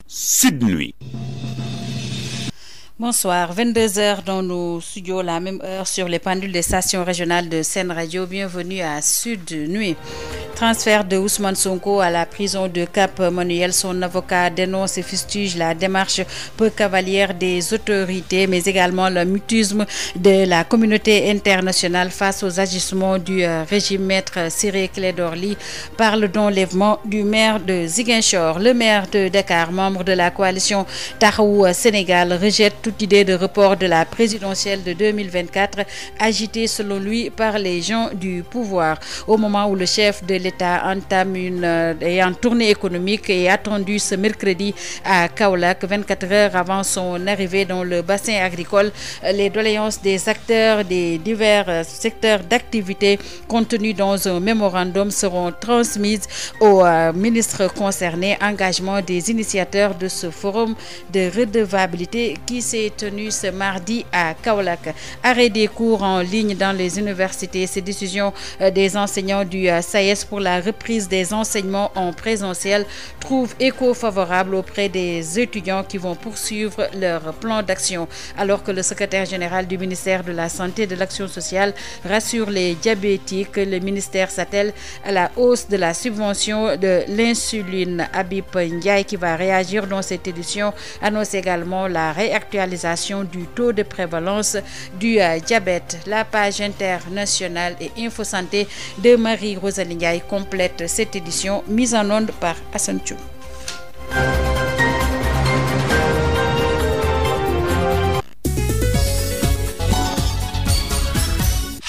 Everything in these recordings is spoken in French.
Sud Nuit. Bonsoir, 22h dans nos studios, la même heure sur les pendules des stations régionales de Sen Radio. Bienvenue à Sud Nuit. Transfert de Ousmane Sonko à la prison de Cap-Manuel. Son avocat dénonce et fustige la démarche peu cavalière des autorités, mais également le mutisme de la communauté internationale face aux agissements du régime. Maître Ciré Clédor Ly parle d'enlèvement du maire de Ziguinchor. Le maire de Dakar, membre de la coalition Taxawu Sénégal, rejette toute idée de report de la présidentielle de 2024, agitée selon lui par les gens du pouvoir. Au moment où le chef de l'État entame une tournée économique et attendu ce mercredi à Kaolack, 24 heures avant son arrivée dans le bassin agricole, les doléances des acteurs des divers secteurs d'activité contenues dans un mémorandum seront transmises aux ministres concernés. Engagement des initiateurs de ce forum de redevabilité qui s'est tenu ce mardi à Kaolack. Arrêt des cours en ligne dans les universités. Ces décisions des enseignants du SAES pour la reprise des enseignements en présentiel trouvent écho favorable auprès des étudiants qui vont poursuivre leur plan d'action. Alors que le secrétaire général du ministère de la Santé et de l'Action sociale rassure les diabétiques, le ministère s'attelle à la hausse de la subvention de l'insuline. Habib Ndiaye, qui va réagir dans cette édition, annonce également la réactualisation du taux de prévalence du diabète. La page internationale et Info Santé de Marie-Rosalie Ndiaye complète cette édition mise en onde par Hassan Thioub.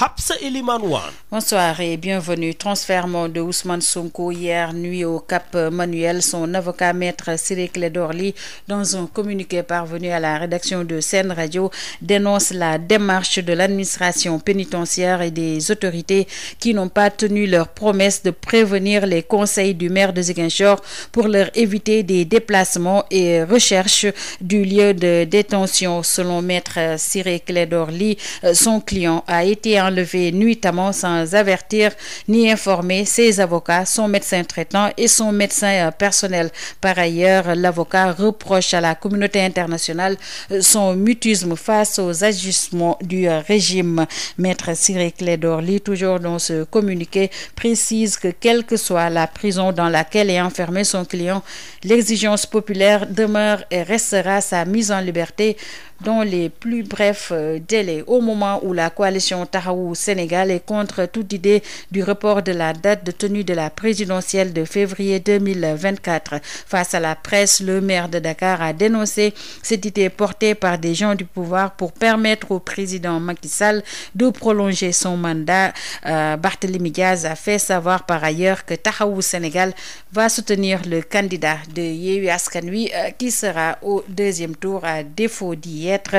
Hapsa Eliman Wan. Bonsoir et bienvenue. Transfert de Ousmane Sonko hier nuit au Cap-Manuel. Son avocat maître Ciré Clédor Ly, dans un communiqué parvenu à la rédaction de Sen Radio, dénonce la démarche de l'administration pénitentiaire et des autorités qui n'ont pas tenu leur promesse de prévenir les conseils du maire de Ziguinchor pour leur éviter des déplacements et recherche du lieu de détention. Selon maître Ciré Clédor Ly, son client a été enlevé nuitamment sans avertir ni informer ses avocats, son médecin traitant et son médecin personnel. Par ailleurs, l'avocat reproche à la communauté internationale son mutisme face aux agissements du régime. Maître Ciré Clédor Ly, toujours dans ce communiqué, précise que quelle que soit la prison dans laquelle est enfermé son client, l'exigence populaire demeure et restera sa mise en liberté dans les plus brefs délais. Au moment où la coalition Taxawu Sénégal est contre toute idée du report de la date de tenue de la présidentielle de février 2024. Face à la presse, le maire de Dakar a dénoncé cette idée portée par des gens du pouvoir pour permettre au président Macky Sall de prolonger son mandat. Barthélémy Diaz a fait savoir par ailleurs que Taxawu Sénégal va soutenir le candidat de Yewwi Askan Wi qui sera au deuxième tour à défaut d'y être.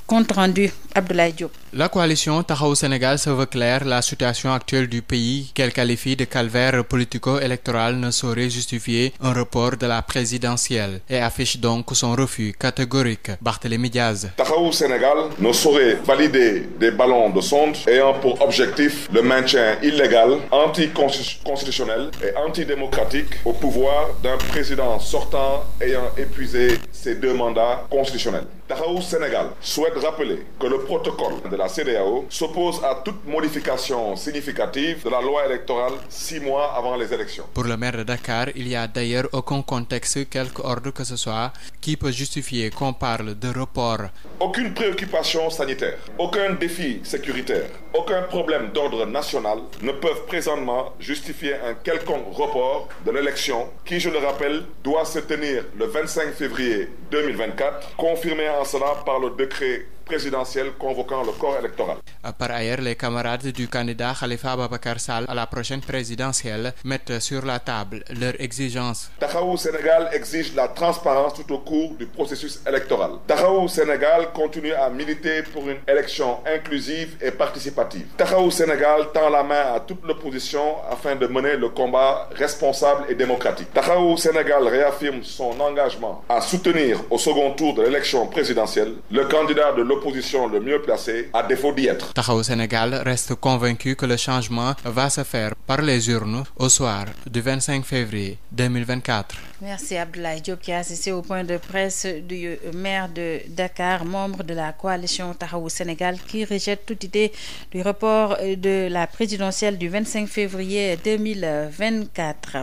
Compte rendu, Abdoulaye Diop. La coalition Taxawu Sénégal se veut claire. La situation actuelle du pays, qu'elle qualifie de calvaire politico-électoral, ne saurait justifier un report de la présidentielle et affiche donc son refus catégorique. Barthélémy Diaz. Taxawu Sénégal ne saurait valider des ballons de sonde ayant pour objectif le maintien illégal, anticonstitutionnel et antidémocratique au pouvoir d'un président sortant ayant épuisé ses 2 mandats constitutionnels. Taxawu Sénégal souhaite rappeler que le protocole de la CEDEAO s'oppose à toute modification significative de la loi électorale 6 mois avant les élections. Pour le maire de Dakar, il n'y a d'ailleurs aucun contexte, quelque ordre que ce soit, qui peut justifier qu'on parle de report. Aucune préoccupation sanitaire, aucun défi sécuritaire, aucun problème d'ordre national ne peuvent présentement justifier un quelconque report de l'élection qui, je le rappelle, doit se tenir le 25 février 2024, confirmé en cela par le décret présidentiel convoquant le corps électoral. Par ailleurs, les camarades du candidat Khalifa Ababacar Sall à la prochaine présidentielle mettent sur la table leurs exigences. Taxawu Sénégal exige la transparence tout au cours du processus électoral. Taxawu Sénégal continue à militer pour une élection inclusive et participative. Taxawu Sénégal tend la main à toute l'opposition afin de mener le combat responsable et démocratique. Taxawu Sénégal réaffirme son engagement à soutenir au second tour de l'élection présidentielle le candidat de l'opposition le mieux placé, à défaut d'y être. Taxawu Sénégal reste convaincu que le changement va se faire par les urnes au soir du 25 février 2024. Merci Abdoulaye Diop qui a assisté au point de presse du maire de Dakar, membre de la coalition Taxawu Sénégal, qui rejette toute idée du report de la présidentielle du 25 février 2024.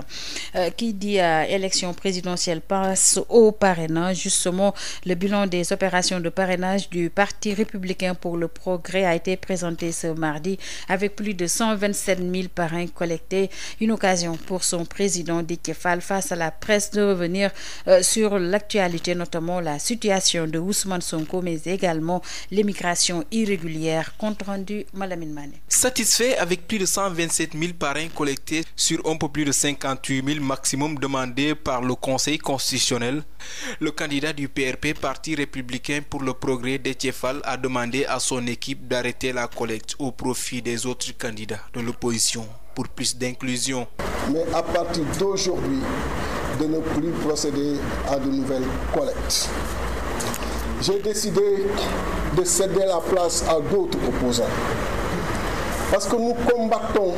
Qui dit élection présidentielle passe au parrainage. Justement, le bilan des opérations de parrainage du Parti républicain pour le progrès a été présenté ce mardi avec plus de 127 000 parrains collectés. Une occasion pour son président Déthié Fall face à la presse de revenir sur l'actualité, notamment la situation de Ousmane Sonko, mais également l'immigration irrégulière. Compte rendu Malamine Mané. Satisfait avec plus de 127 000 parrains collectés sur un peu plus de 58 000 maximum demandés par le Conseil constitutionnel, le candidat du PRP, Parti républicain pour le progrès, Déthié Fall, a demandé à son équipe d'arrêter la collecte au profit des autres candidats de l'opposition pour plus d'inclusion. Mais à partir d'aujourd'hui, de ne plus procéder à de nouvelles collectes. J'ai décidé de céder la place à d'autres opposants. Parce que nous combattons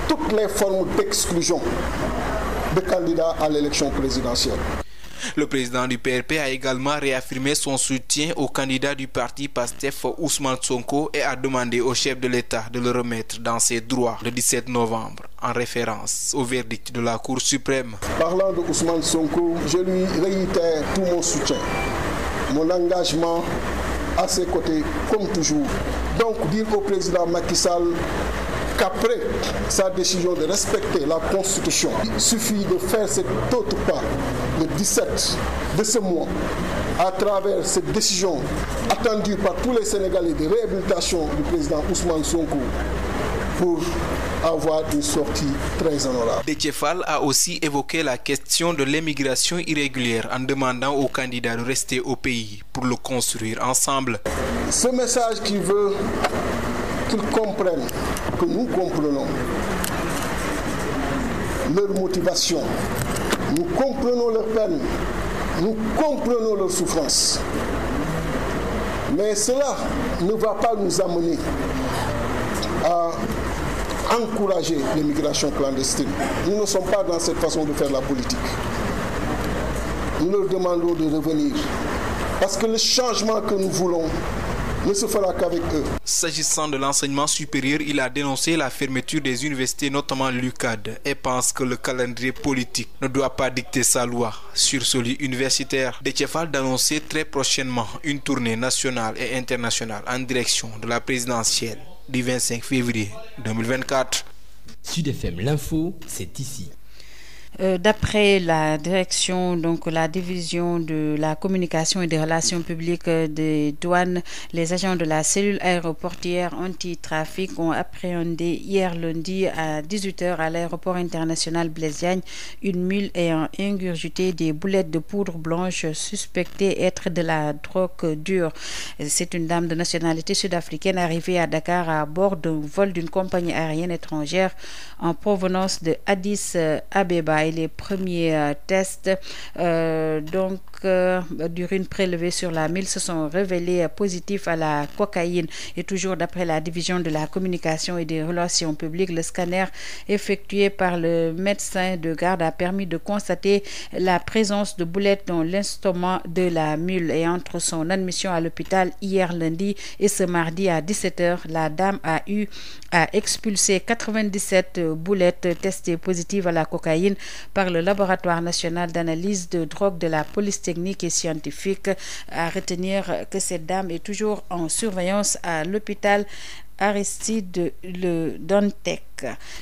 toutes les formes d'exclusion de candidats à l'élection présidentielle. Le président du PRP a également réaffirmé son soutien au candidat du parti PASTEF, Ousmane Sonko, et a demandé au chef de l'État de le remettre dans ses droits le 17 novembre, en référence au verdict de la Cour suprême. Parlant de Ousmane Sonko, je lui réitère tout mon soutien, mon engagement à ses côtés, comme toujours. Donc, dire au président Macky Sall qu'après sa décision de respecter la Constitution, il suffit de faire cet autre pas le 17 de ce mois à travers cette décision attendue par tous les Sénégalais de réhabilitation du président Ousmane Sonko pour avoir une sortie très honorable. Déthié Fall a aussi évoqué la question de l'immigration irrégulière en demandant aux candidats de rester au pays pour le construire ensemble. Ce message qui veut qu'ils comprennent que nous comprenons leur motivation, nous comprenons leur peine, nous comprenons leur souffrance. Mais cela ne va pas nous amener à encourager l'immigration clandestine. Nous ne sommes pas dans cette façon de faire la politique. Nous leur demandons de revenir. Parce que le changement que nous voulons ne se fera qu'avec eux. S'agissant de l'enseignement supérieur, il a dénoncé la fermeture des universités, notamment l'UCAD, et pense que le calendrier politique ne doit pas dicter sa loi sur celui universitaire. Déthié Fall d'annoncer très prochainement une tournée nationale et internationale en direction de la présidentielle du 25 février 2024. Sud FM, l'info, c'est ici. D'après la direction, donc la division de la communication et des relations publiques des douanes, les agents de la cellule aéroportière anti-trafic ont appréhendé hier lundi à 18h à l'aéroport international Blaise Diagne une mule ayant ingurgité des boulettes de poudre blanche suspectées être de la drogue dure. C'est une dame de nationalité sud-africaine arrivée à Dakar à bord d'un vol d'une compagnie aérienne étrangère en provenance de Addis Abeba. Et les premiers tests d'urine prélevés sur la mule se sont révélés positifs à la cocaïne. Et toujours d'après la division de la communication et des relations publiques, le scanner effectué par le médecin de garde a permis de constater la présence de boulettes dans l'estomac de la mule. Et entre son admission à l'hôpital hier lundi et ce mardi à 17h, la dame a eu à expulser 97 boulettes testées positives à la cocaïne par le laboratoire national d'analyse de drogue de la police technique et scientifique. À retenir que cette dame est toujours en surveillance à l'hôpital Aristide Le Dantec.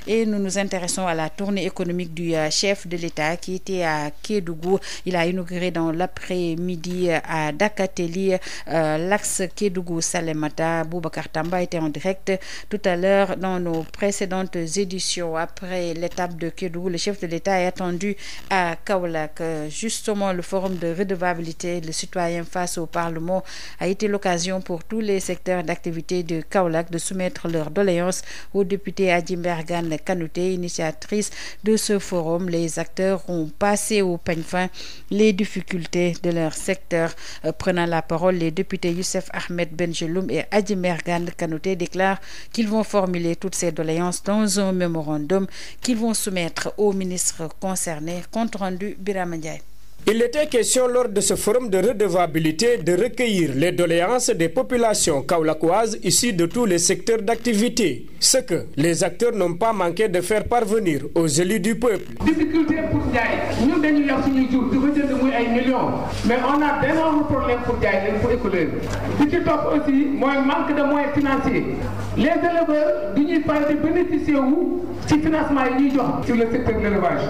Et nous nous intéressons à la tournée économique du chef de l'État qui était à Kédougou. Il a inauguré dans l'après-midi à Dakateli l'axe Kédougou-Salémata. Boubacar Tamba était en direct tout à l'heure dans nos précédentes éditions. Après l'étape de Kédougou, le chef de l'État est attendu à Kaolack. Justement, le forum de redevabilité, le citoyen face au Parlement, a été l'occasion pour tous les secteurs d'activité de Kaolack de soumettre leurs doléances au député Adjimbe Mbergane Kanouté, initiatrice de ce forum. Les acteurs ont passé au peigne fin les difficultés de leur secteur. Prenant la parole, les députés Youssef Ahmed Benjeloum et Adji Mbergane Kanouté déclarent qu'ils vont formuler toutes ces doléances dans un mémorandum qu'ils vont soumettre aux ministres concernés. Compte rendu Birama Ndiaye. Il était question lors de ce forum de redevabilité de recueillir les doléances des populations kaolackoises issues de tous les secteurs d'activité, ce que les acteurs n'ont pas manqué de faire parvenir aux élus du peuple. Difficulté pour Ndiaye, nous dañuy yor suñuy jur di ko jënd muy ay millions, mais on a d'énormes problèmes pour Ndiaye pour écouler. Li ci topp aussi mooy manque de moyens financiers. Les éleveurs duñuy faral di bénéficier wu ci financement yi ñuy jox sur le secteur de l'élevage.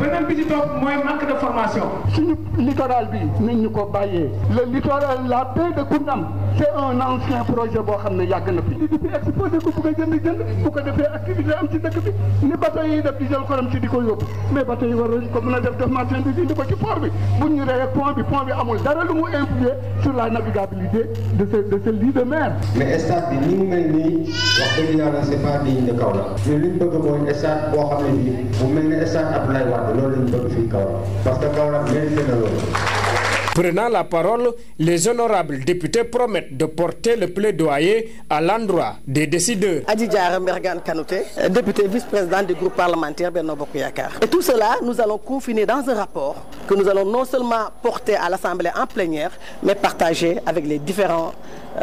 Beneen bi ci topp mooy manque de formation. suñu littoral bi nañ ñu ko bàyyee le littoral la baie de Koungheul c'est un ancien projet boo xam ne yàgg na fi di fi exposé ko bëgg a jënd bu ko defee activité am ci dëkk bi ni bateau yi def di jël xorom ci di ko yóbbu mais bateau yi waroon ko mën a def marchandise indi ko ci port bi bu ñu reyee pont bi amul dara lu mu influer sur la navigabilité de ce lit de mer. mais stade bi ni mu mel nii wax dëgg yàlla c'est pas digne de Kaolack mais li ñu bëgg mooy stade boo xam ne bii mu mel ne stade Abdoulaye Wade loolu la ñu bëgg fii Kaolack parce que Kaolack Prenant la parole, les honorables députés promettent de porter le plaidoyer à l'endroit des décideurs. Adji Mbergane Kanouté, député vice-président du groupe parlementaire Benno Bokk Yakaar. Et tout cela, nous allons confiner dans un rapport que nous allons non seulement porter à l'Assemblée en plénière, mais partager avec les différents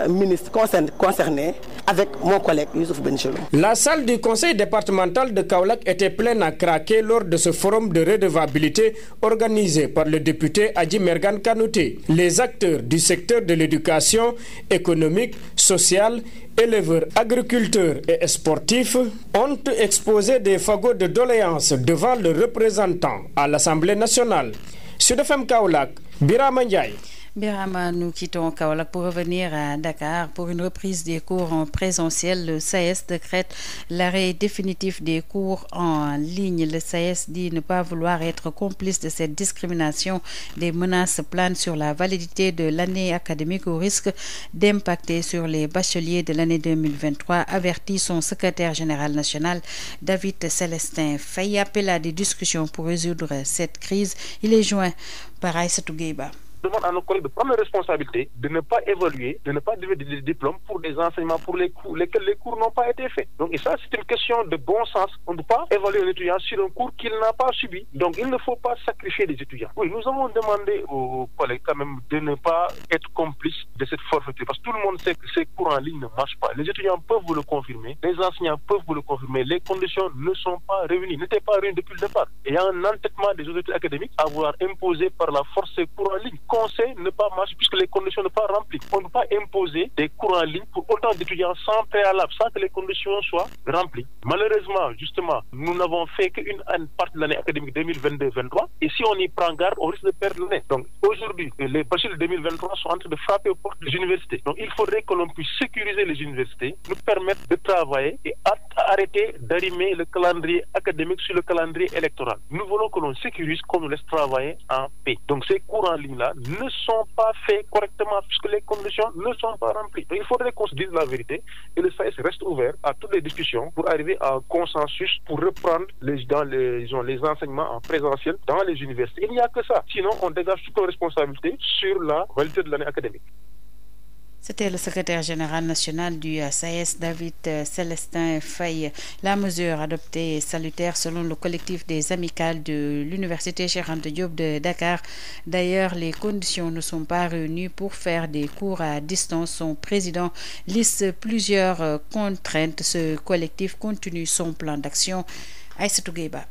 ministres concernés, avec mon collègue Youssouf Benjeloum. La salle du conseil départemental de Kaolack était pleine à craquer lors de ce forum de redevabilité organisé par le député Adji Mbergane Kanouté. Les acteurs du secteur de l'éducation économique, sociale, éleveurs, agriculteurs et sportifs ont exposé des fagots de doléances devant le représentant à l'Assemblée nationale. Sud FM Kaolack, Birama Ndiaye. Birama, nous quittons Kaolack pour revenir à Dakar pour une reprise des cours en présentiel. Le SAES décrète l'arrêt définitif des cours en ligne. Le SAES dit ne pas vouloir être complice de cette discrimination. Des menaces planent sur la validité de l'année académique au risque d'impacter sur les bacheliers de l'année 2023, avertit son secrétaire général national, David Célestin Faye. Appelle à des discussions pour résoudre cette crise. Il est joint par Aïssatou Gueye-Ba. Demande à nos collègues de prendre la responsabilité de ne pas évaluer, de ne pas donner des diplômes pour des enseignements pour lesquels les cours n'ont pas été faits. Donc, et ça, c'est une question de bon sens. On ne peut pas évaluer un étudiant sur un cours qu'il n'a pas subi. Donc, il ne faut pas sacrifier les étudiants. Oui, nous avons demandé aux collègues quand même de ne pas être complices de cette forfaiture, parce que tout le monde sait que ces cours en ligne ne marchent pas. Les étudiants peuvent vous le confirmer, les enseignants peuvent vous le confirmer. Les conditions ne sont pas réunies, n'étaient pas réunies depuis le départ. Et il y a un entêtement des autorités académiques à vouloir imposer par la force ces cours en ligne. Conseil ne pas marcher puisque les conditions ne sont pas remplies. On ne peut pas imposer des cours en ligne pour autant d'étudiants sans préalable, sans que les conditions soient remplies. Malheureusement, justement, nous n'avons fait qu'une partie de l'année académique 2022-2023 et si on y prend garde, on risque de perdre l'année. Donc aujourd'hui, les bacheliers de 2023 sont en train de frapper aux portes des universités. Donc il faudrait que l'on puisse sécuriser les universités, nous permettre de travailler et arrêter d'arrimer le calendrier académique sur le calendrier électoral. Nous voulons que l'on sécurise, qu'on nous laisse travailler en paix. Donc ces cours en ligne-là ne sont pas faits correctement puisque les conditions ne sont pas remplies. Donc, il faudrait qu'on se dise la vérité et le SAES reste ouvert à toutes les discussions pour arriver à un consensus pour reprendre les enseignements en présentiel dans les universités. Il n'y a que ça. Sinon, on dégage toute responsabilité sur la validité de l'année académique. C'était le secrétaire général national du SAES, David Célestin Faye. La mesure adoptée est salutaire selon le collectif des amicales de l'université Cheikh Anta Diop de Dakar. D'ailleurs, les conditions ne sont pas réunies pour faire des cours à distance. Son président liste plusieurs contraintes. Ce collectif continue son plan d'action. Aïssatou Gueye-Ba.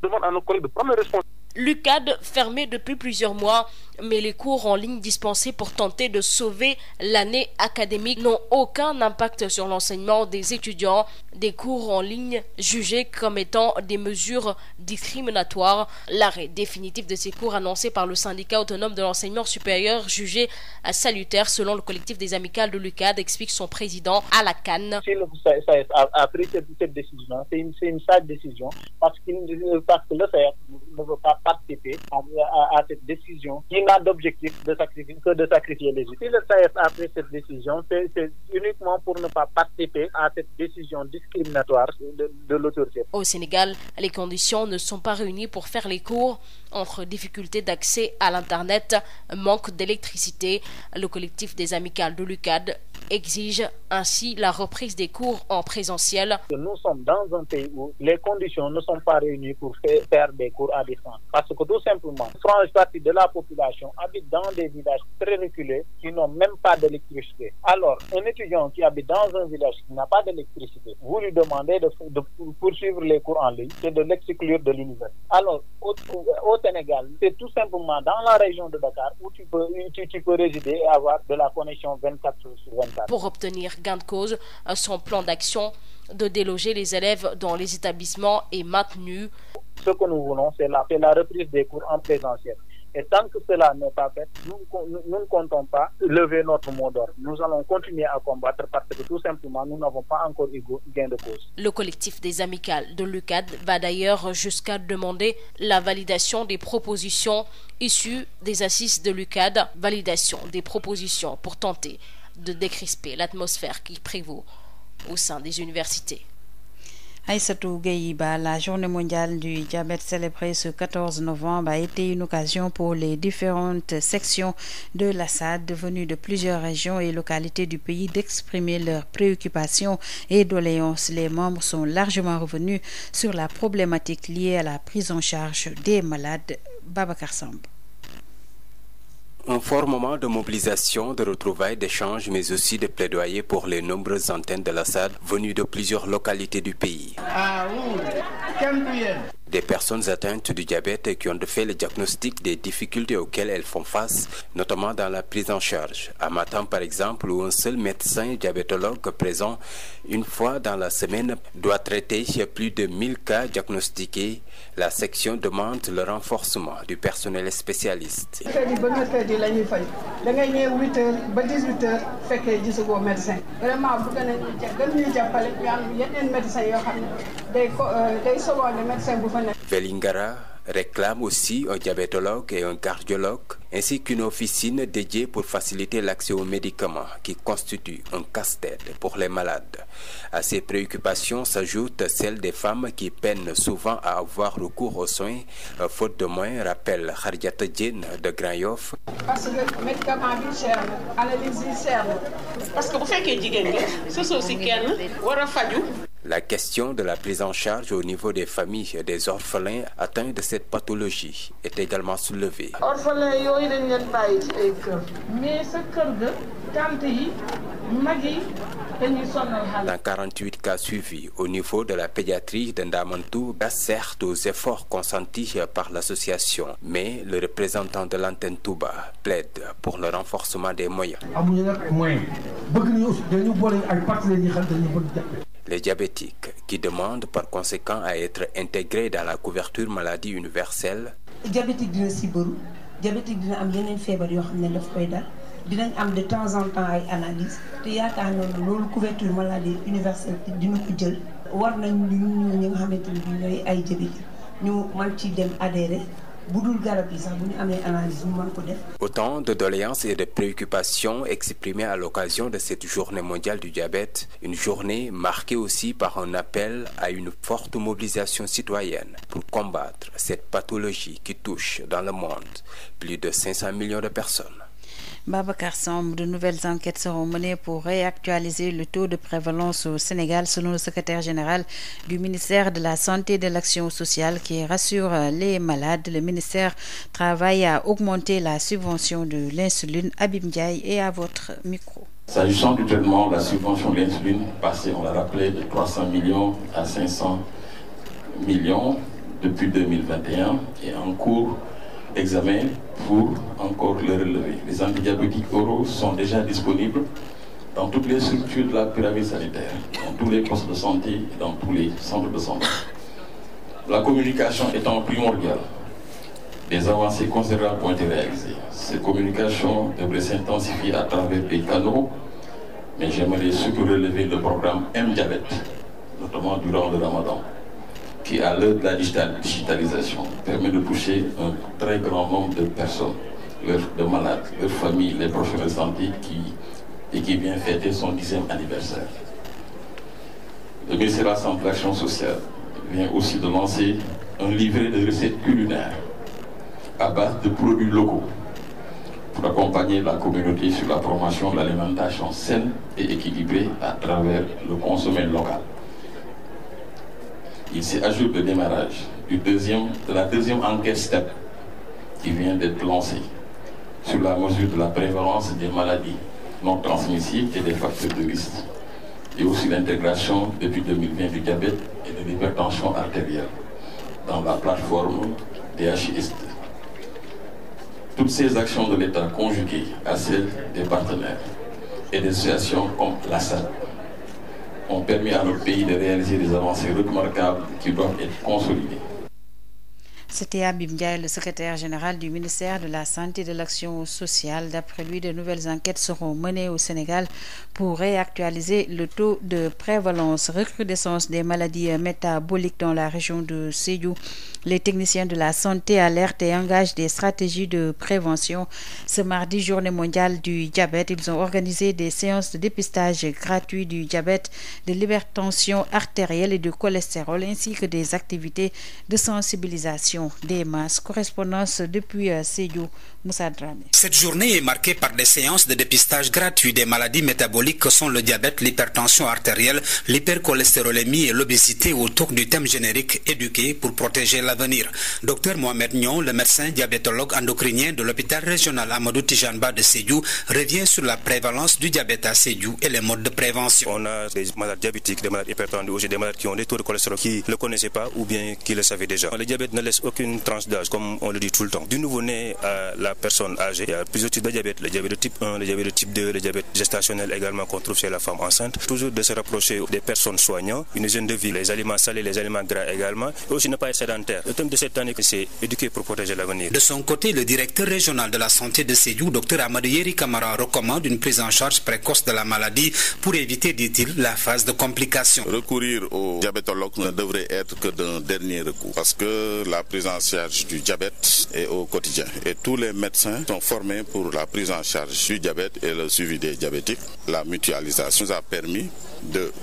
Demande à nos collègues de prendre responsabilité. L'UCAD fermé depuis plusieurs mois, mais les cours en ligne dispensés pour tenter de sauver l'année académique n'ont aucun impact sur l'enseignement des étudiants. Des cours en ligne jugés comme étant des mesures discriminatoires. L'arrêt définitif de ces cours annoncé par le syndicat autonome de l'enseignement supérieur jugé salutaire selon le collectif des amicales de l'UCAD, explique son président à la CAN. Si le SAES a pris cette décision, c'est une sage décision parce que le SAES ne veut pas participer à cette décision qui n'a d'objectif que de sacrifier les autres. Si le SAES a pris cette décision, c'est uniquement pour ne pas participer à cette décision discriminatoire de l'autorité. Au Sénégal, les conditions ne sont pas réunies pour faire les cours. Entre difficultés d'accès à l'Internet, manque d'électricité, le collectif des amicales de l'UCAD exige ainsi la reprise des cours en présentiel. Nous sommes dans un pays où les conditions ne sont pas réunies pour faire des cours à distance. Parce que tout simplement, une frange partie de la population habite dans des villages très reculés qui n'ont même pas d'électricité. Alors, un étudiant qui habite dans un village qui n'a pas d'électricité, vous lui demandez de poursuivre les cours en ligne, c'est de l'exclure de l'université. Alors, au Sénégal, c'est tout simplement dans la région de Dakar où tu peux résider et avoir de la connexion 24 sur 24. Pour obtenir gain de cause, son plan d'action de déloger les élèves dans les établissements est maintenu. Ce que nous voulons, c'est la reprise des cours en présentiel. Et tant que cela n'est pas fait, nous ne comptons pas lever notre mot d'ordre. Nous allons continuer à combattre parce que tout simplement, nous n'avons pas encore eu gain de cause. Le collectif des amicales de l'UCAD va d'ailleurs jusqu'à demander la validation des propositions issues des assises de l'UCAD, validation des propositions pour tenter de décrisper l'atmosphère qui prévaut au sein des universités. Aïssatou Gueye-Ba, la journée mondiale du diabète célébrée ce 14 novembre a été une occasion pour les différentes sections de la SAD venues de plusieurs régions et localités du pays d'exprimer leurs préoccupations et doléances. Les membres sont largement revenus sur la problématique liée à la prise en charge des malades. Babacar Samb. Un fort moment de mobilisation, de retrouvailles, d'échanges, mais aussi de plaidoyer pour les nombreuses antennes de la SAD venues de plusieurs localités du pays. Des personnes atteintes du diabète qui ont fait le diagnostic des difficultés auxquelles elles font face, notamment dans la prise en charge. À Matam, par exemple, où un seul médecin diabétologue présent une fois dans la semaine doit traiter plus de 1000 cas diagnostiqués, la section demande le renforcement du personnel spécialiste. Vélingara réclame aussi un diabétologue et un cardiologue, ainsi qu'une officine dédiée pour faciliter l'accès aux médicaments qui constituent un casse-tête pour les malades. À ces préoccupations s'ajoute celle des femmes qui peinent souvent à avoir recours aux soins, faute de moyens, rappelle Khadiata Diène de Grand Yoff. Parce que médicament bi cher na, analyse yi cher na. Parce que bu fekkee jigéen nga sosoo si kenn war a faju. La question de la prise en charge au niveau des familles des orphelins atteints de cette pathologie est également soulevée. Orphelins yooyu dañ leen bàyyi ci ay kër. Mais sa kër ga tante yi mag yi dañuy sonal xale. Dans 48 cas suivis au niveau de la pédiatrie de Ndamantou, grâce certes aux efforts consentis par l'association, mais le représentant de l'antenne Touba plaide pour le renforcement des moyens. amuñu nag moyen bëgg nañu aussi dañu boole ay partenaires yi xam dañu bëgg jàppale. Les diabétiques qui demandent par conséquent à être intégrés dans la couverture maladie universelle. Diabétique dina sibaru, diabétique dina am yeneen feebar yoo xam ne daf koy dal, dinañ am de temps en temps ay analyse te yaakaar naa ne loolu couverture maladie universelle dina ko jël war nañ ñu ñi nga xamante ne bii ñooy ay diabétique ñu mën ci dem adhérer. Autant de doléances et de préoccupations exprimées à l'occasion de cette journée mondiale du diabète, une journée marquée aussi par un appel à une forte mobilisation citoyenne pour combattre cette pathologie qui touche dans le monde plus de 500 millions de personnes. Babacar Samb, de nouvelles enquêtes seront menées pour réactualiser le taux de prévalence au Sénégal selon le secrétaire général du ministère de la Santé et de l'Action sociale qui rassure les malades. Le ministère travaille à augmenter la subvention de l'insuline. Habib Ndiaye est à votre micro. S'agissant du traitement, la subvention de l'insuline passée, on l'a rappelé, de 300 millions à 500 millions depuis 2021 et en cours examen pour encore le relever. Les antidiabétiques oraux sont déjà disponibles dans toutes les structures de la pyramide sanitaire, dans tous les postes de santé et dans tous les centres de santé. La communication étant primordiale, des avancées considérables ont été réalisées. Ces communications devraient s'intensifier à travers des canaux, mais j'aimerais surtout relever le programme M-Diabète, notamment durant le Ramadan, qui, à l'heure de la digitalisation, permet de toucher un très grand nombre de personnes. de malades, leurs familles, les professionnels de santé qui vient fêter son 10e anniversaire. Le ministère de la Santé et de l'Action sociale vient aussi de lancer un livret de recettes culinaires à base de produits locaux pour accompagner la communauté sur la promotion de l'alimentation saine et équilibrée à travers le consommé local. Il s'y ajoute le démarrage de la deuxième enquête STEP qui vient d'être lancée sur la mesure de la prévalence des maladies non transmissibles et des facteurs de risque, et aussi l'intégration depuis 2020 du diabète et de l'hypertension artérielle dans la plateforme DHIST. Toutes ces actions de l'État conjuguées à celles des partenaires et des associations comme l'ASSAD ont permis à notre pays de réaliser des avancées remarquables qui doivent être consolidées. C'était Habib Ndiaye, le secrétaire général du ministère de la Santé et de l'Action sociale. D'après lui, de nouvelles enquêtes seront menées au Sénégal pour réactualiser le taux de prévalence, recrudescence des maladies métaboliques dans la région de Sédhiou. Les techniciens de la santé alertent et engagent des stratégies de prévention. Ce mardi, journée mondiale du diabète, ils ont organisé des séances de dépistage gratuit du diabète, de l'hypertension artérielle et du cholestérol, ainsi que des activités de sensibilisation des masses. Correspondance depuis Sédhiou, Moussa Dramé. Cette journée est marquée par des séances de dépistage gratuit des maladies métaboliques que sont le diabète, l'hypertension artérielle, l'hypercholestérolémie et l'obésité autour du thème générique éduquer pour protéger l'avenir. Docteur Mohamed Nyon, le médecin diabétologue endocrinien de l'hôpital régional Amadou Tijanba de Sédhiou, revient sur la prévalence du diabète à Sédhiou et les modes de prévention. On a des malades diabétiques, des malades hypertendus, aussi des malades qui ont des taux de cholestérol qui ne le connaissaient pas ou bien qui le savaient déjà. Le diabète ne laisse aucune tranche d'âge, comme on le dit tout le temps. Du nouveau-né à la personne âgée, il y a plusieurs types de diabète. Le diabète de type 1, le diabète de type 2, le diabète gestationnel également qu'on trouve chez la femme enceinte. Toujours de se rapprocher des personnes soignantes, une hygiène de vie, les aliments salés, les aliments gras également, et aussi ne pas être sédentaire. Le thème de cette année, c'est éduquer pour protéger l'avenir. De son côté, le directeur régional de la santé de Sédhiou, Dr Amadou Yeri Camara, recommande une prise en charge précoce de la maladie pour éviter, dit-il, la phase de complication. Recourir au diabétologue ne devrait être que d'un dernier recours, parce que la prise en charge du diabète est au quotidien. Et tous les médecins sont formés pour la prise en charge du diabète et le suivi des diabétiques. La mutualisation nous a permis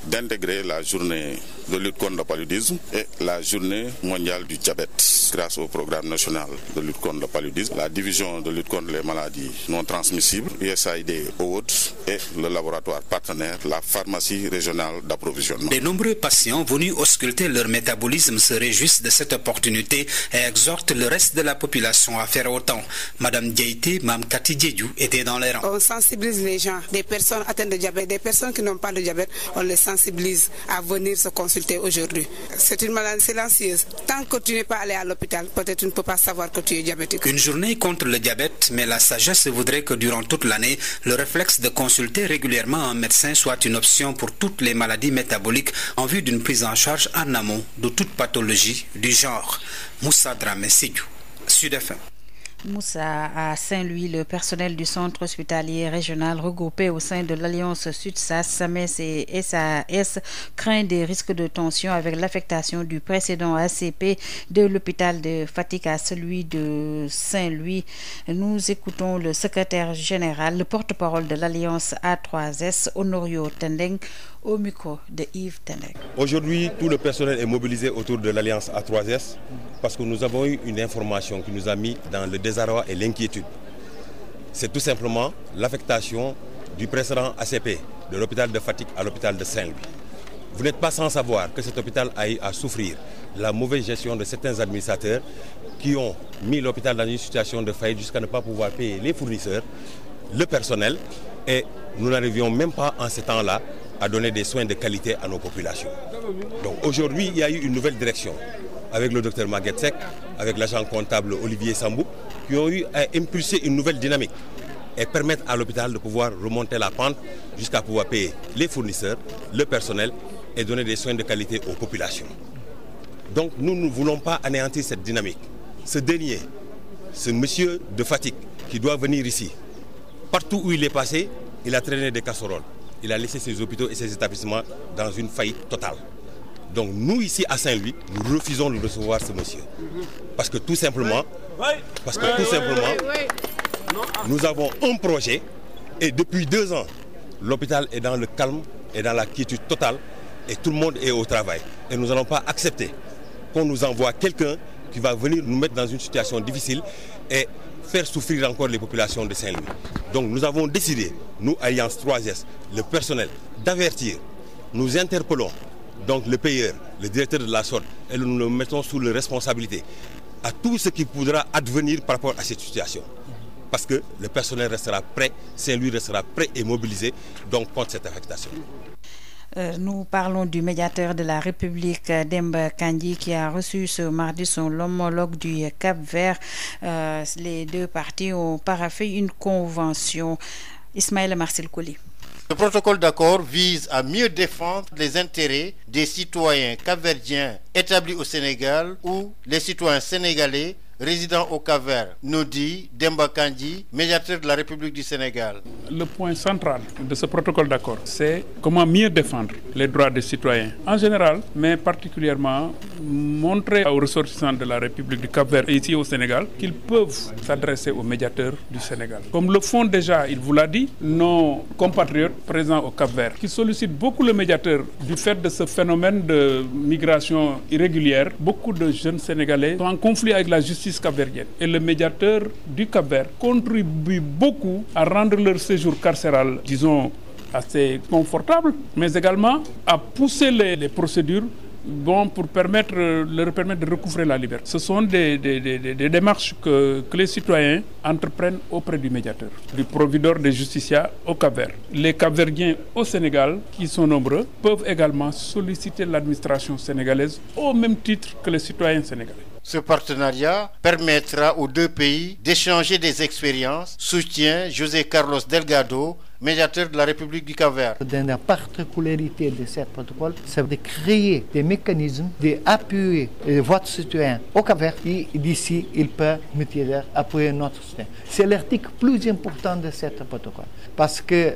d'intégrer la journée de lutte contre le paludisme et la journée mondiale du diabète. Grâce au programme national de lutte contre le paludisme, la division de lutte contre les maladies non transmissibles, USAID autres et le laboratoire partenaire, la pharmacie régionale d'approvisionnement. De nombreux patients venus ausculter leur métabolisme se réjouissent de cette opportunité et exhortent le reste de la population à faire autant. Madame Diaité, Mme Kati Diédiou était dans les rangs. On sensibilise les gens, des personnes atteintes de diabète, des personnes qui n'ont pas de diabète, on les sensibilise à venir se consulter aujourd'hui. C'est une maladie silencieuse. Tant que tu n'es pas allé à l'hôpital, peut-être tu ne peux pas savoir que tu es diabétique. Une journée contre le diabète, mais la sagesse voudrait que durant toute l'année, le réflexe de consulter régulièrement un médecin soit une option pour toutes les maladies métaboliques en vue d'une prise en charge en amont de toute pathologie du genre. Moussa Dramé, Sédhiou, Sud FM. Moussa, à Saint-Louis, le personnel du centre hospitalier régional regroupé au sein de l'Alliance Sud-SAS, SAMES et SAS craint des risques de tension avec l'affectation du précédent ACP de l'hôpital de Fatick à celui de Saint-Louis. Nous écoutons le secrétaire général, le porte-parole de l'Alliance A3S, Honorio Tendeng, au micro de Yves Tendeng. Aujourd'hui, tout le personnel est mobilisé autour de l'Alliance A3S parce que nous avons eu une information qui nous a mis dans le désarroi et l'inquiétude. C'est tout simplement l'affectation du précédent ACP de l'hôpital de Fatick à l'hôpital de Saint-Louis. Vous n'êtes pas sans savoir que cet hôpital a eu à souffrir la mauvaise gestion de certains administrateurs qui ont mis l'hôpital dans une situation de faillite jusqu'à ne pas pouvoir payer les fournisseurs, le personnel, et nous n'arrivions même pas en ce temps-là à donner des soins de qualité à nos populations. Donc aujourd'hui, il y a eu une nouvelle direction avec le docteur Maguette Seck, avec l'agent comptable Olivier Sambou, qui ont eu à impulser une nouvelle dynamique et permettre à l'hôpital de pouvoir remonter la pente jusqu'à pouvoir payer les fournisseurs, le personnel et donner des soins de qualité aux populations. Donc nous ne voulons pas anéantir cette dynamique. Ce dernier, ce monsieur de Fatick qui doit venir ici, partout où il est passé, il a traîné des casseroles. Il a laissé ses hôpitaux et ses établissements dans une faillite totale. Donc nous ici à Saint-Louis, nous refusons de recevoir ce monsieur. Parce que tout simplement, Nous avons un projet et depuis 2 ans, l'hôpital est dans le calme et dans la quiétude totale et tout le monde est au travail. Et nous n'allons pas accepter qu'on nous envoie quelqu'un qui va venir nous mettre dans une situation difficile et faire souffrir encore les populations de Saint-Louis. Donc nous avons décidé, nous, Alliance 3S, le personnel, d'avertir. Nous interpellons donc le payeur, le directeur de la SOD, et nous le mettons sous la responsabilité à tout ce qui pourra advenir par rapport à cette situation. Parce que le personnel restera prêt, Saint-Louis restera prêt et mobilisé donc contre cette affectation. Nous parlons du médiateur de la République, Demba Kandji, qui a reçu ce mardi son homologue du Cap-Vert. Les deux parties ont paraphé une convention. Ismaël Marcel Colli. Le protocole d'accord vise à mieux défendre les intérêts des citoyens capverdiens établis au Sénégal ou les citoyens sénégalais résidant au Cap-Vert, nous dit Demba Kandji, médiateur de la République du Sénégal. Le point central de ce protocole d'accord, c'est comment mieux défendre les droits des citoyens en général, mais particulièrement montrer aux ressortissants de la République du Cap-Vert et ici au Sénégal qu'ils peuvent s'adresser aux médiateurs du Sénégal. Comme le font déjà, il vous l'a dit, nos compatriotes présents au Cap-Vert, qui sollicitent beaucoup le médiateur du fait de ce phénomène de migration irrégulière. Beaucoup de jeunes Sénégalais sont en conflit avec la justice capverdienne. Et le médiateur du Cap-Vert contribue beaucoup à rendre leur séjour carcéral, disons, assez confortable, mais également à pousser les procédures pour leur permettre de recouvrer la liberté. Ce sont des démarches que les citoyens entreprennent auprès du médiateur, du provideur des justiciats au Cap-Vert. Les Cap-Verdiens au Sénégal, qui sont nombreux, peuvent également solliciter l'administration sénégalaise au même titre que les citoyens sénégalais. Ce partenariat permettra aux deux pays d'échanger des expériences, soutient José Carlos Delgado, médiateur de la République du Cap-Vert. La particularité de ce protocole, c'est de créer des mécanismes d'appuyer votre citoyen au Cap-Vert et d'ici, il peut appuyer notre citoyen. C'est l'article plus important de ce protocole parce que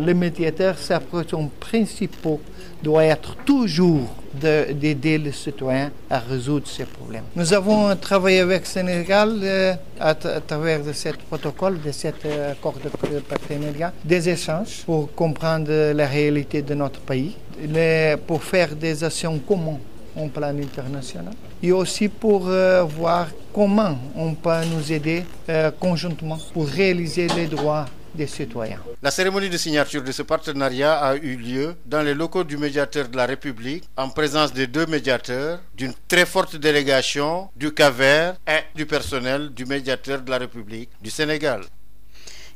le médiateur, sa fonction principale doit être toujours d'aider le citoyen à résoudre ses problèmes. Nous avons travaillé avec le Sénégal à travers de ce protocole, de cet accord de partenariat, des échanges pour comprendre la réalité de notre pays, pour faire des actions communes en plan international et aussi pour voir comment on peut nous aider conjointement pour réaliser les droits des citoyens. La cérémonie de signature de ce partenariat a eu lieu dans les locaux du médiateur de la République en présence des deux médiateurs, d'une très forte délégation du Cap-Vert et du personnel du médiateur de la République du Sénégal.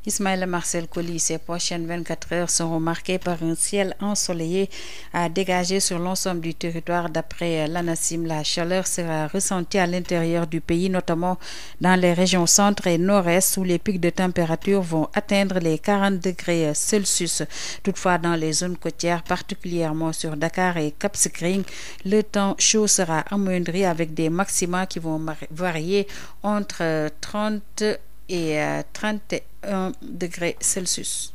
Ismaël Marcel Colli, ces prochaines 24 heures seront marquées par un ciel ensoleillé à dégager sur l'ensemble du territoire. D'après l'ANACIM, la chaleur sera ressentie à l'intérieur du pays, notamment dans les régions centre et nord-est où les pics de température vont atteindre les 40 degrés Celsius. Toutefois, dans les zones côtières, particulièrement sur Dakar et Cap Skirring, le temps chaud sera amoindri avec des maxima qui vont varier entre 30 et 31 degrés Celsius.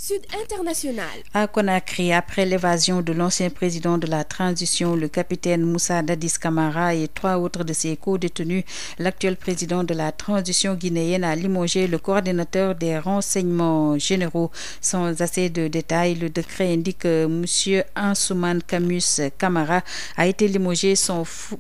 Sud International. À Conakry, après l'évasion de l'ancien président de la transition, le capitaine Moussa Dadis Camara et 3 autres de ses co-détenus, l'actuel président de la transition guinéenne a limogé le coordinateur des renseignements généraux. Sans assez de détails, le décret indique que M. Ansoumane Camus Camara a été limogé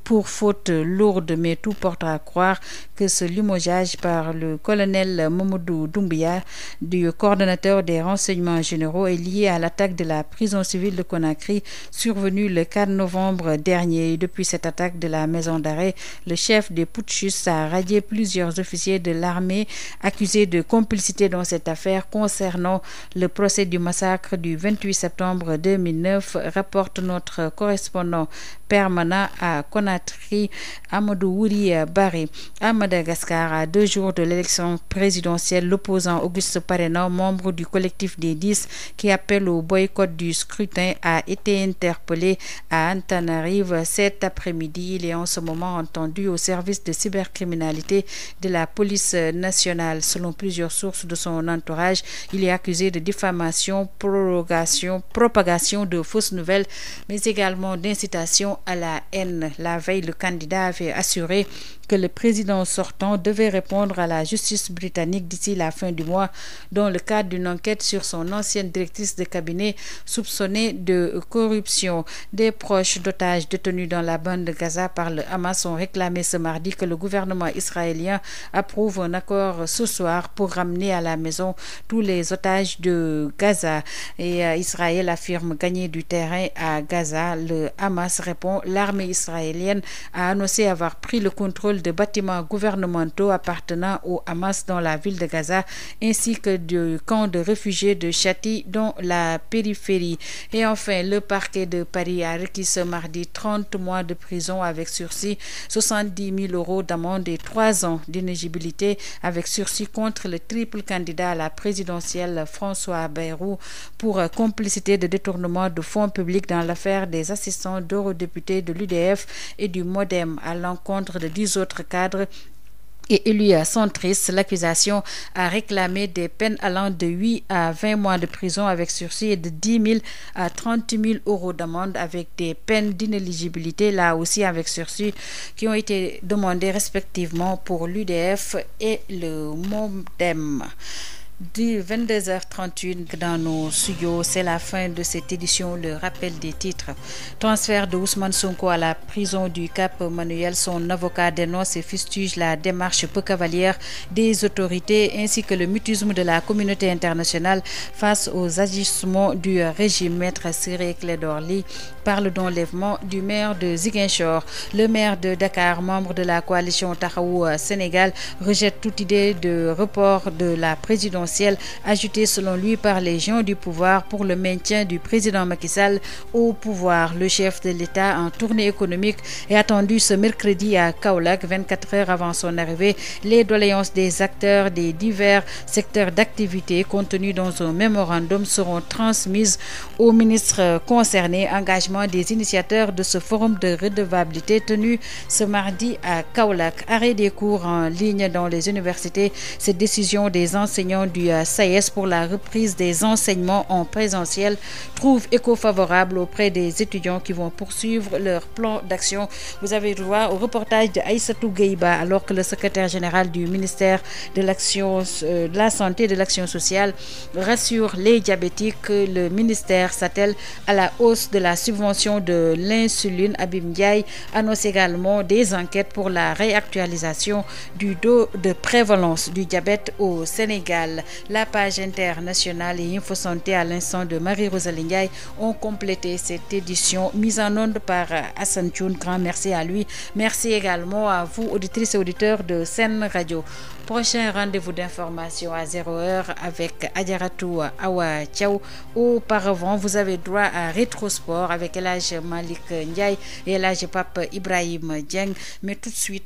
pour faute lourde, mais tout porte à croire que ce limogeage par le colonel Mamadou Doumbia, du coordonnateur des renseignements généraux, est lié à l'attaque de la prison civile de Conakry survenue le 4 novembre dernier. Depuis cette attaque de la maison d'arrêt, le chef des putschistes a radié plusieurs officiers de l'armée accusés de complicité dans cette affaire concernant le procès du massacre du 28 septembre 2009, rapporte notre correspondant permanent à Conakry, Amadou Wouri Barry. À Madagascar, à 2 jours de l'élection présidentielle, l'opposant Auguste Parénan, membre du collectif des des 10 qui appelle au boycott du scrutin a été interpellé à Antananarive cet après-midi. Il est en ce moment entendu au service de cybercriminalité de la police nationale. Selon plusieurs sources de son entourage, il est accusé de diffamation, propagation de fausses nouvelles, mais également d'incitation à la haine. La veille, le candidat avait assuré que le président sortant devait répondre à la justice britannique d'ici la fin du mois dans le cadre d'une enquête sur son ancienne directrice de cabinet soupçonnée de corruption. Des proches d'otages détenus dans la bande de Gaza par le Hamas ont réclamé ce mardi que le gouvernement israélien approuve un accord ce soir pour ramener à la maison tous les otages de Gaza. Et Israël affirme gagner du terrain à Gaza. Le Hamas répond. L'armée israélienne a annoncé avoir pris le contrôle de bâtiments gouvernementaux appartenant au Hamas dans la ville de Gaza ainsi que du camp de réfugiés de Chati dans la périphérie. Et enfin, le parquet de Paris a requis ce mardi 30 mois de prison avec sursis, 70 000 euros d'amende et 3 ans d'inéligibilité avec sursis contre le triple candidat à la présidentielle François Bayrou pour complicité de détournement de fonds publics dans l'affaire des assistants d'eurodéputés de l'UDF et du MoDem à l'encontre de 10 autres cadres et élus centristes. L'accusation a réclamé des peines allant de 8 à 20 mois de prison avec sursis et de 10 000 à 30 000 euros d'amende avec des peines d'inéligibilité, là aussi avec sursis, qui ont été demandées respectivement pour l'UDF et le MoDem. Du 22h38 dans nos studios, c'est la fin de cette édition. Le rappel des titres. Transfert de Ousmane Sonko à la prison du Cap Manuel. Son avocat dénonce et fustige la démarche peu cavalière des autorités ainsi que le mutisme de la communauté internationale face aux agissements du régime. Maître Ciré Clédor Ly parle d'enlèvement du maire de Ziguinchor. Le maire de Dakar, membre de la coalition Taxawu Sénégal, rejette toute idée de report de la présidentielle ajouté selon lui par les gens du pouvoir pour le maintien du président Macky Sall au pouvoir. Le chef de l'État en tournée économique est attendu ce mercredi à Kaolack, 24 heures avant son arrivée. Les doléances des acteurs des divers secteurs d'activité contenues dans un mémorandum seront transmises aux ministres concernés. Engagement des initiateurs de ce forum de redevabilité tenu ce mardi à Kaolack. Arrêt des cours en ligne dans les universités. Cette décision des enseignants du SAES pour la reprise des enseignements en présentiel trouve écho favorable auprès des étudiants qui vont poursuivre leur plan d'action. Vous avez droit au reportage de Aïssatou Gueiba alors que le secrétaire général du ministère de la Santé et de l'Action sociale rassure les diabétiques que le ministère s'attelle à la hausse de la subvention de l'insuline. Abim Ndiaye annonce également des enquêtes pour la réactualisation du taux de prévalence du diabète au Sénégal. La page internationale et Info Santé à l'instant de Marie-Rosalie Ndiaye ont complété cette édition mise en onde par Hassan Thioune. Grand merci à lui. Merci également à vous, auditrices et auditeurs de Sen Radio. Prochain rendez-vous d'information à 0h avec Adjaratou Awa Thiaw. Auparavant, vous avez droit à Rétrosport avec El Hadj Malick Ndiaye et El Hadj Pape Ibrahim Dieng. Mais tout de suite,